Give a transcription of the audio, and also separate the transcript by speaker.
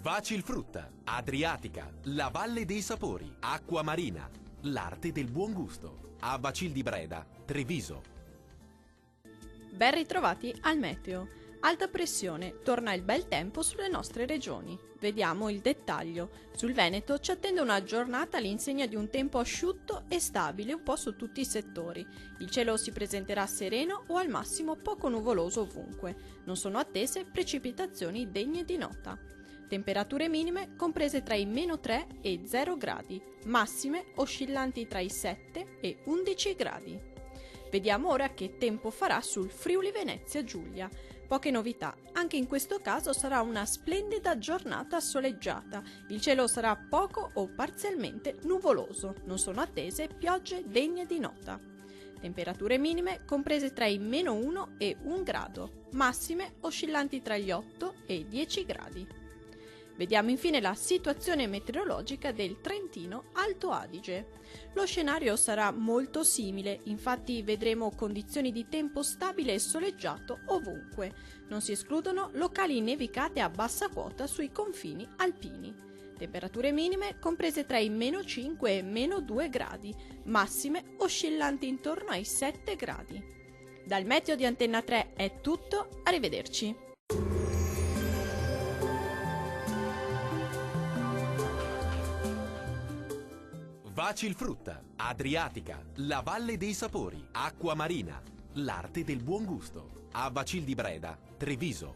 Speaker 1: Vacilfrutta, Adriatica, la Valle dei Sapori, Acqua Marina, l'arte del buon gusto. A Bacil di Breda, Treviso.
Speaker 2: Ben ritrovati al meteo. Alta pressione, torna il bel tempo sulle nostre regioni. Vediamo il dettaglio. Sul Veneto ci attende una giornata all'insegna di un tempo asciutto e stabile un po' su tutti i settori. Il cielo si presenterà sereno o al massimo poco nuvoloso ovunque. Non sono attese precipitazioni degne di nota. Temperature minime comprese tra i -3 e 0 gradi, massime oscillanti tra i 7 e 11 gradi. Vediamo ora che tempo farà sul Friuli Venezia Giulia. Poche novità, anche in questo caso sarà una splendida giornata soleggiata. Il cielo sarà poco o parzialmente nuvoloso, non sono attese piogge degne di nota. Temperature minime comprese tra i -1 e 1 grado, massime oscillanti tra gli 8 e i 10 gradi. Vediamo infine la situazione meteorologica del Trentino Alto Adige. Lo scenario sarà molto simile, infatti vedremo condizioni di tempo stabile e soleggiato ovunque. Non si escludono locali nevicate a bassa quota sui confini alpini. Temperature minime comprese tra i -5 e -2 gradi, massime oscillanti intorno ai 7 gradi. Dal meteo di Antenna 3 è tutto, arrivederci.
Speaker 1: Vacilfrutta, Adriatica, la Valle dei Sapori, Acqua Marina, l'arte del buon gusto. A Bacil di Breda, Treviso.